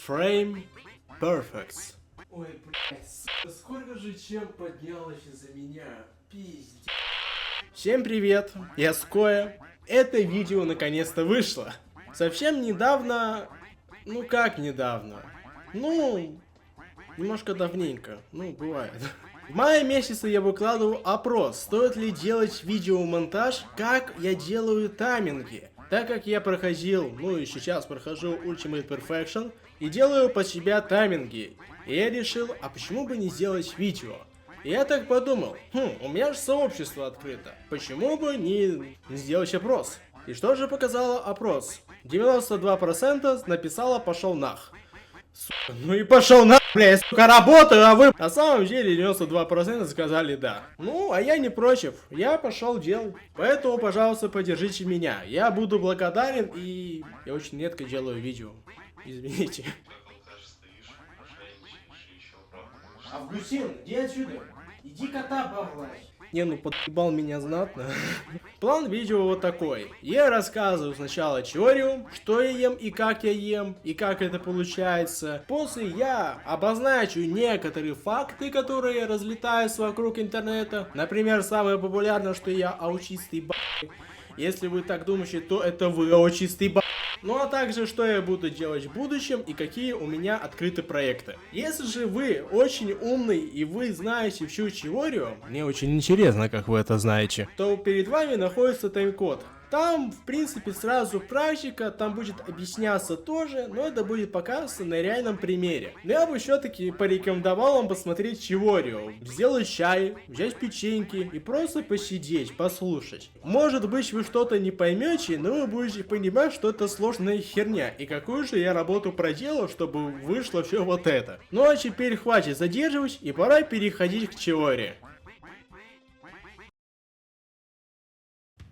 Frame Perfects. Ой, блядь, сука, сколько же чем поднялось из-за меня? Пиздец. Всем привет, я Скоя. Это видео наконец-то вышло. Совсем недавно... Ну как недавно? Ну... Немножко давненько. Ну, бывает. В мае месяце я выкладывал опрос, стоит ли делать видеомонтаж, как я делаю тайминги. Так как я проходил, ну и сейчас прохожу Ultimate Perfection, и делаю под себя тайминги. И я решил, а почему бы не сделать видео? И я так подумал, у меня же сообщество открыто, почему бы не сделать опрос? И что же показало опрос? 92% написало «пошел нах». Сука, ну и пошел на, бля, я, сука, работаю, а вы... На самом деле 92% сказали да. Ну, а я не против, я пошел делать. Поэтому, пожалуйста, поддержите меня. Я буду благодарен, и я очень редко делаю видео. Извините. Августин, иди отсюда. Иди кота погладь. Не, ну подъебал меня знатно. План видео вот такой. Я рассказываю сначала теорию, что я ем и как это получается. После я обозначу некоторые факты, которые разлетаются вокруг интернета. Например, самое популярное, что я аутистый б***ь. Если вы так думаете, то это вы аутистый б***ь. Ну а также, что я буду делать в будущем и какие у меня открыты проекты. Если же вы очень умный и вы знаете всю теорию, мне очень интересно, как вы это знаете, то перед вами находится тайм-код. Там, в принципе, сразу практика, там будет объясняться тоже, но это будет показываться на реальном примере. Но я бы все-таки порекомендовал вам посмотреть теорию, сделать чай, взять печеньки и просто посидеть, послушать. Может быть, вы что-то не поймете, но вы будете понимать, что это сложная херня, и какую же я работу проделал, чтобы вышло все вот это. Ну а теперь хватит задерживать, и пора переходить к теории.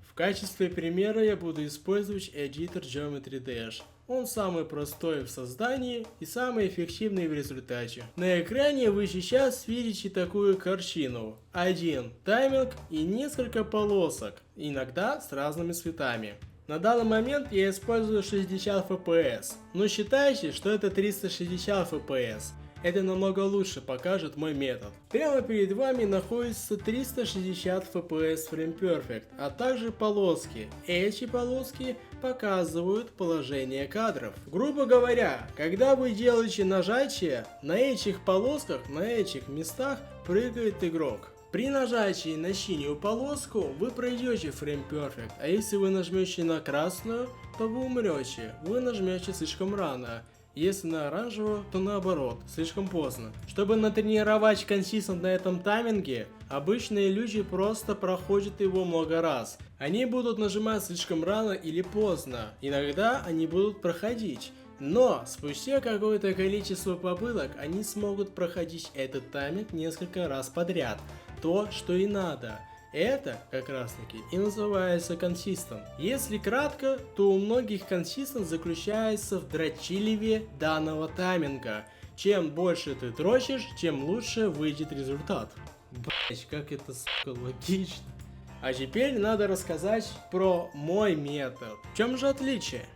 В качестве примера я буду использовать Editor Geometry Dash. Он самый простой в создании и самый эффективный в результате. На экране вы сейчас видите такую картину. Один тайминг и несколько полосок, иногда с разными цветами. На данный момент я использую 60 FPS, но считайте, что это 360 FPS. Это намного лучше покажет мой метод. Прямо перед вами находится 360 FPS Frame Perfect, а также полоски. Эти полоски показывают положение кадров. Грубо говоря, когда вы делаете нажатие, на этих полосках, на этих местах прыгает игрок. При нажатии на синюю полоску вы пройдете Frame Perfect, а если вы нажмете на красную, то вы умрете. Вы нажмете слишком рано. Если на оранжевую, то наоборот, слишком поздно. Чтобы натренировать консистент на этом тайминге, обычные люди просто проходят его много раз. Они будут нажимать слишком рано или поздно, иногда они будут проходить. Но спустя какое-то количество попыток они смогут проходить этот тайминг несколько раз подряд. То, что и надо. Это как раз таки и называется консистент. Если кратко, то у многих консистент заключается в дрочиливе данного тайминга. Чем больше ты дрочишь, тем лучше выйдет результат. Блять, как это, сука, логично. А теперь надо рассказать про мой метод. В чем же отличие?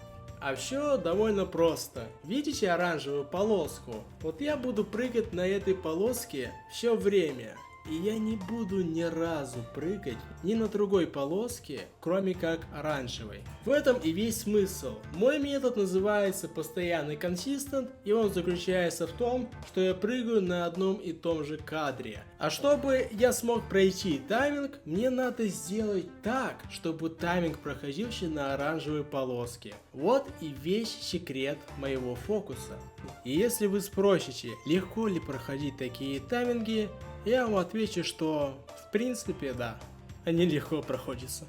А все довольно просто. Видите оранжевую полоску? Вот я буду прыгать на этой полоске все время. И я не буду ни разу прыгать ни на другой полоске, кроме как оранжевой. В этом и весь смысл. Мой метод называется постоянный консистент, и он заключается в том, что я прыгаю на одном и том же кадре. А чтобы я смог пройти тайминг, мне надо сделать так, чтобы тайминг проходивший на оранжевой полоске. Вот и весь секрет моего фокуса. И если вы спросите, легко ли проходить такие тайминги, я вам отвечу, что в принципе да, они легко проходятся.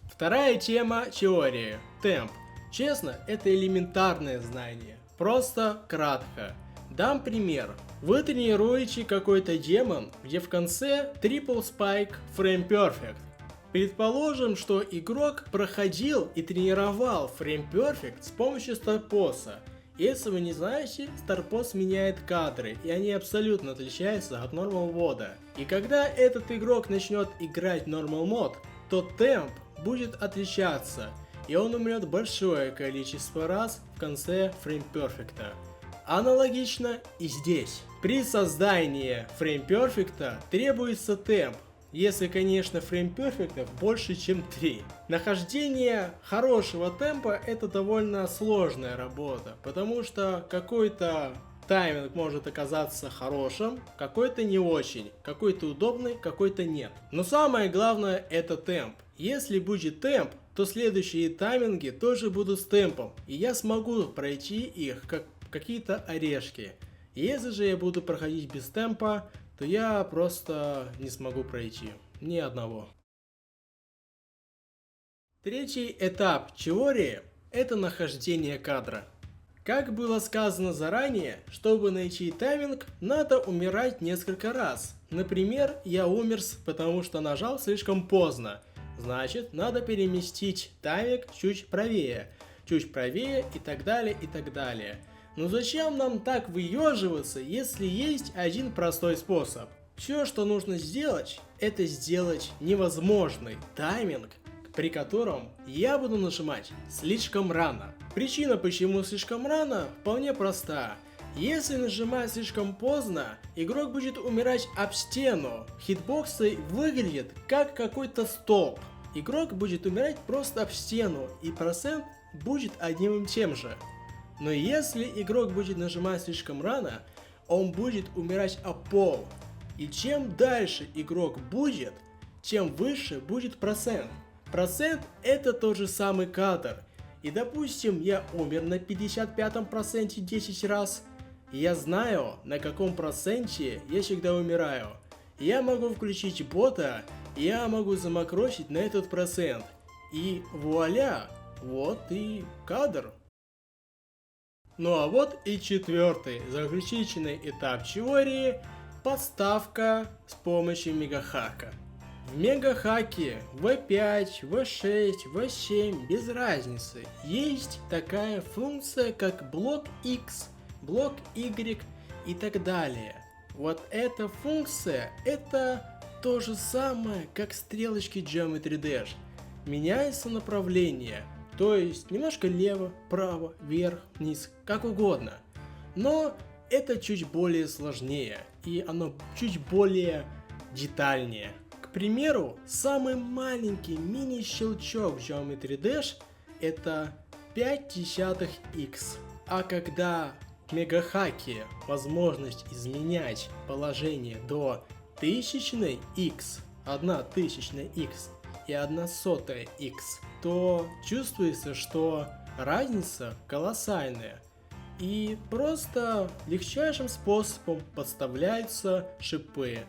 Вторая тема теории. Темп. Честно, это элементарное знание. Просто кратко. Дам пример. Вы тренируете какой-то демон, где в конце Triple Spike Frame Perfect. Предположим, что игрок проходил и тренировал Frame Perfect с помощью старпоса. Если вы не знаете, старпос меняет кадры, и они абсолютно отличаются от Normal мода. И когда этот игрок начнет играть Normal мод, то темп будет отличаться. и он умрет большое количество раз в конце фреймперфекта. Аналогично и здесь. При создании фреймперфекта требуется темп, если, конечно, фреймперфектов больше, чем 3. Нахождение хорошего темпа — это довольно сложная работа, потому что какой-то тайминг может оказаться хорошим, какой-то не очень, какой-то удобный, какой-то нет. Но самое главное — это темп. Если будет темп, то следующие тайминги тоже будут с темпом, и я смогу пройти их как какие-то орешки. Если же я буду проходить без темпа, то я просто не смогу пройти ни одного. Третий этап теории — это нахождение кадра. Как было сказано заранее, чтобы найти тайминг, надо умирать несколько раз. Например, я умер, потому что нажал слишком поздно. Значит, надо переместить тайминг чуть правее и так далее, и так далее. Но зачем нам так выеживаться, если есть один простой способ? Все, что нужно сделать, это сделать невозможный тайминг, при котором я буду нажимать слишком рано. Причина, почему слишком рано, вполне проста. Если нажимать слишком поздно, игрок будет умирать об стену. Хитбоксы выглядят как какой-то столб. Игрок будет умирать просто об стену, и процент будет одним и тем же. Но если игрок будет нажимать слишком рано, он будет умирать об пол. И чем дальше игрок будет, тем выше будет процент. Процент — это тот же самый кадр. И допустим, я умер на 55% 10 раз. И я знаю, на каком проценте я всегда умираю. Я могу включить бота, и я могу замакросить на этот процент. И вуаля, вот и кадр. Ну а вот и четвертый, заключительный этап теории — подставка с помощью мегахака. В мегахаке V5, V6, V7 без разницы есть такая функция, как блок X, блок Y и так далее. Вот эта функция — это то же самое, как стрелочки Geometry Dash. Меняется направление. То есть немножко лево, право, вверх, вниз, как угодно. Но это чуть более сложнее, и оно чуть более детальнее. К примеру, самый маленький мини-щелчок в Geometry Dash — это 0,5x. А когда в мегахаке возможность изменять положение до 1000 x, 1/1000 x и 1/100 x, то чувствуется, что разница колоссальная. И просто легчайшим способом подставляются шипы.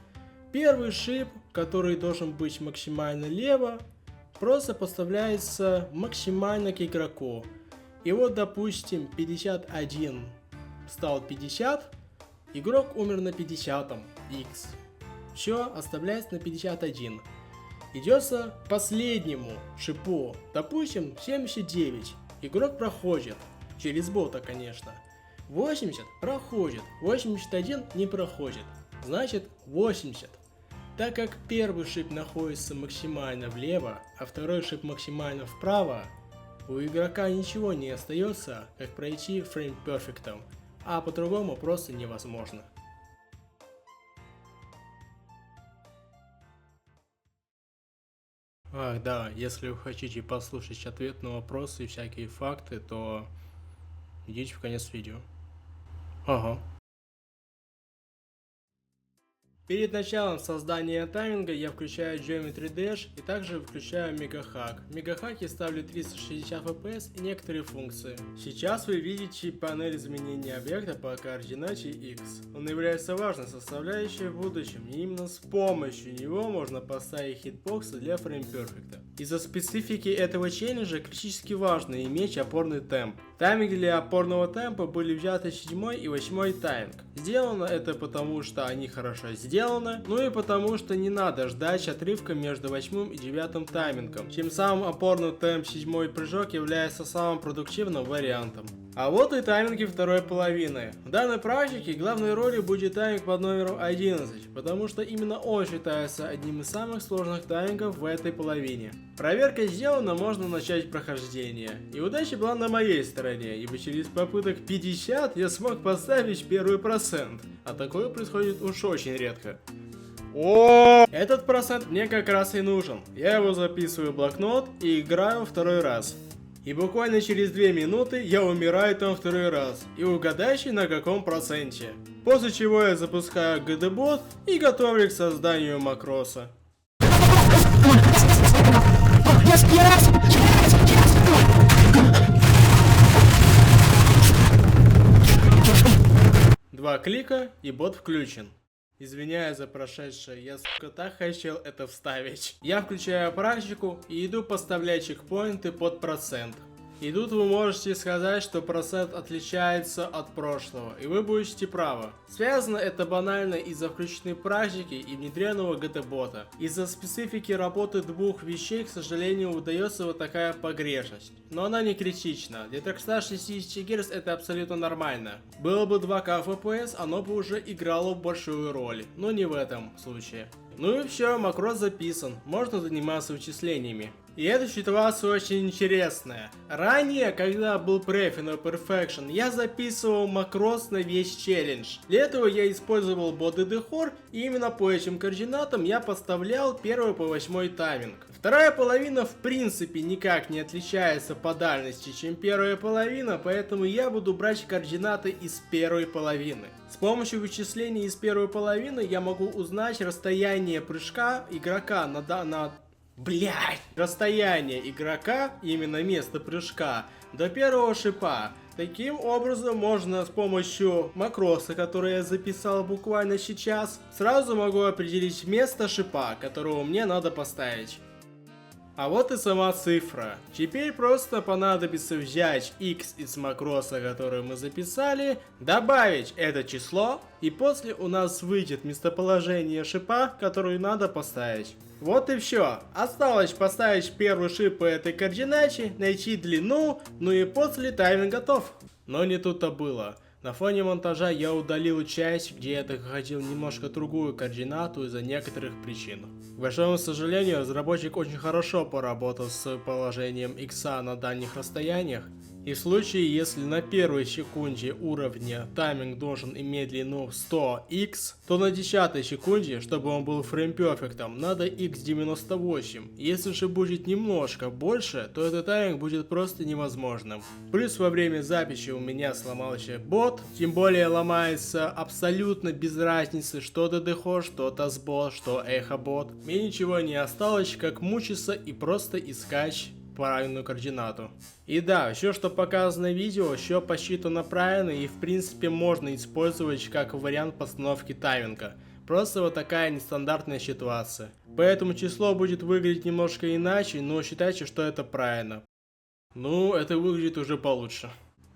Первый шип, который должен быть максимально лево, просто подставляется максимально к игроку. И вот, допустим, 51 стал 50, игрок умер на 50 x. Все оставляется на 51. Идется к последнему шипу, допустим, 79. Игрок проходит, через бота, конечно. 80 проходит, 81 не проходит, значит 80. Так как первый шип находится максимально влево, а второй шип максимально вправо, у игрока ничего не остается, как пройти фреймперфектом, а по-другому просто невозможно. Ах да, если вы хотите послушать ответ на вопросы и всякие факты, то идите в конец видео. Ага. Перед началом создания тайминга я включаю Geometry Dash и также включаю мегахак. В мегахаке ставлю 360 FPS и некоторые функции. Сейчас вы видите панель изменения объекта по координате X. Он является важной составляющей в будущем, и именно с помощью него можно поставить хитбоксы для фреймперфекта. Из-за специфики этого челленджа критически важно иметь опорный темп. Тайминги для опорного темпа были взяты 7 и 8 тайминг. Сделано это потому, что они хорошо сделаны сделано, ну и потому что не надо ждать отрывка между 8 и 9 таймингом, чем самым опорным темп 7 прыжок является самым продуктивным вариантом. А вот и тайминги второй половины. В данной практике главной роли будет тайминг под номером 11, потому что именно он считается одним из самых сложных таймингов в этой половине. Проверка сделана, можно начать прохождение. И удача была на моей стороне, ибо через попыток 50 я смог поставить первый процент, а такое происходит уж очень редко. Этот процент мне как раз и нужен. Я его записываю в блокнот и играю второй раз. И буквально через 2 минуты я умираю там второй раз. И угадайте на каком проценте. После чего я запускаю GD-бот и готовлю к созданию макроса. Два клика и бот включен. Извиняюсь за прошедшее, я сука так хотел это вставить. Я включаю практику и иду поставлять чекпоинты под процент. И тут вы можете сказать, что процент отличается от прошлого, и вы будете правы. Связано это банально из-за включенной практики и внедренного GT-бота. Из-за специфики работы двух вещей, к сожалению, выдается вот такая погрешность. Но она не критична. Для 360 Гц это абсолютно нормально. Было бы 2К FPS, оно бы уже играло большую роль. Но не в этом случае. Ну и все, макрос записан. Можно заниматься вычислениями. И эта ситуация очень интересная. Ранее, когда был Prefino Perfection, я записывал макрос на весь челлендж. Для этого я использовал бот DDHor, и именно по этим координатам я поставлял 1 по 8 тайминг. Вторая половина в принципе никак не отличается по дальности, чем первая половина, поэтому я буду брать координаты из первой половины. С помощью вычислений из первой половины я могу узнать расстояние прыжка игрока расстояние игрока, именно место прыжка, до первого шипа. Таким образом можно с помощью макроса, который я записал буквально сейчас, сразу могу определить место шипа, которого мне надо поставить. А вот и сама цифра. Теперь просто понадобится взять x из макроса, который мы записали, добавить это число, и после у нас выйдет местоположение шипа, который надо поставить. Вот и все. Осталось поставить первый шип по этой координате, найти длину, ну и после тайминг готов. Но не тут-то было. На фоне монтажа я удалил часть, где я доходил немножко другую координату из-за некоторых причин. К большому сожалению, разработчик очень хорошо поработал с положением икса на дальних расстояниях. И в случае, если на первой секунде уровня тайминг должен иметь длину 100x, то на 10 секунде, чтобы он был фреймперфектом, надо x98. Если же будет немножко больше, то этот тайминг будет просто невозможным. Плюс во время записи у меня сломался бот, тем более ломается абсолютно без разницы, что DDHor, что TASBot, что EchoBot. Мне ничего не осталось, как мучиться и просто искать правильную координату. И да, все, что показано в видео, все посчитано правильно и в принципе можно использовать как вариант постановки тайминга. Просто вот такая нестандартная ситуация. Поэтому число будет выглядеть немножко иначе, но считайте, что это правильно. Ну, это выглядит уже получше.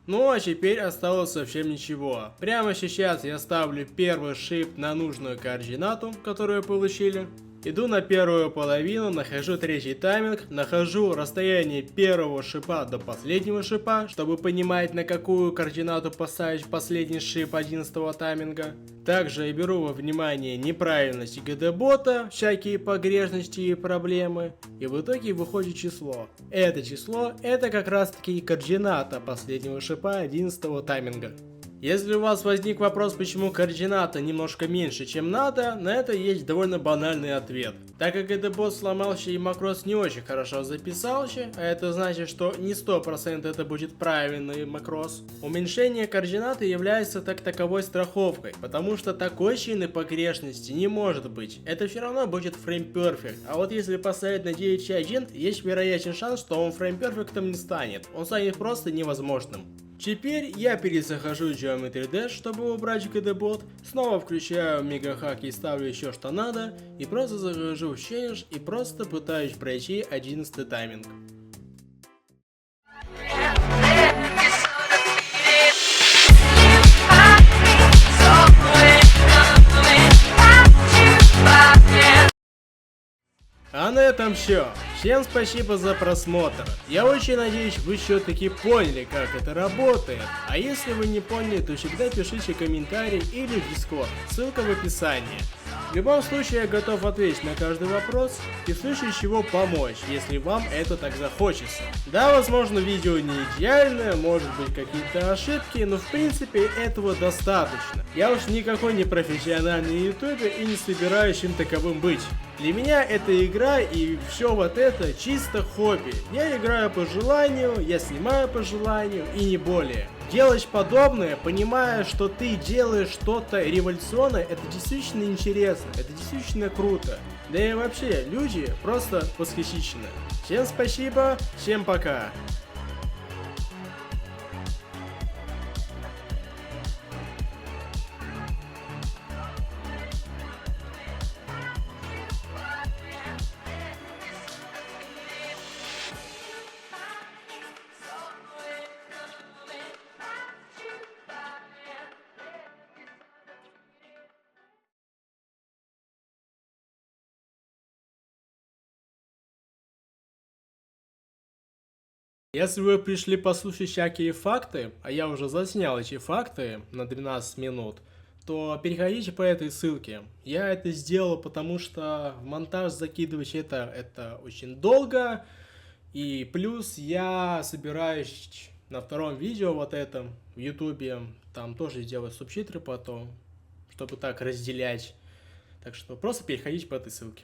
Ну а теперь осталось совсем ничего. Прямо сейчас я ставлю первый шип на нужную координату, которую получили. Иду на первую половину, нахожу третий тайминг, нахожу расстояние первого шипа до последнего шипа, чтобы понимать, на какую координату поставить последний шип 11 тайминга. Также я беру во внимание неправильности GD-бота, всякие погрешности и проблемы, и в итоге выходит число. Это число, это как раз таки координата последнего шипа 11 тайминга. Если у вас возник вопрос, почему координата немножко меньше, чем надо, на это есть довольно банальный ответ. Так как этот бот сломался и макрос не очень хорошо записался, а это значит, что не 100% это будет правильный макрос, уменьшение координаты является так таковой страховкой, потому что такой сильной погрешности не может быть. Это все равно будет фреймперфект, а вот если поставить на 9.1, есть вероятный шанс, что он фреймперфектом не станет, он станет просто невозможным. Теперь я перезахожу в Geometry Dash, чтобы убрать GD-бот, снова включаю мегахак и ставлю еще что надо, и просто захожу в челлендж и просто пытаюсь пройти 11 тайминг. этом все. Всем спасибо за просмотр. Я очень надеюсь, вы все-таки поняли, как это работает. А если вы не поняли, то всегда пишите комментарий или в Discord. Ссылка в описании. В любом случае, я готов ответить на каждый вопрос и в случае чего помочь, если вам это так захочется. Да, возможно, видео не идеальное, может быть какие-то ошибки, но в принципе этого достаточно. Я уж никакой не профессиональный ютубер и не собираюсь им таковым быть. Для меня это игра и все вот это чисто хобби. Я играю по желанию, я снимаю по желанию и не более. Делать подобное, понимая, что ты делаешь что-то революционное, это действительно интересно, это действительно круто. Да и вообще, люди просто восхитительны. Всем спасибо, всем пока. Если вы пришли послушать всякие факты, а я уже заснял эти факты на 12 минут, то переходите по этой ссылке. Я это сделал, потому что в монтаж закидывать это очень долго. И плюс я собираюсь на втором видео вот этом в ютубе, там тоже сделать субтитры потом, чтобы так разделять. Так что просто переходите по этой ссылке.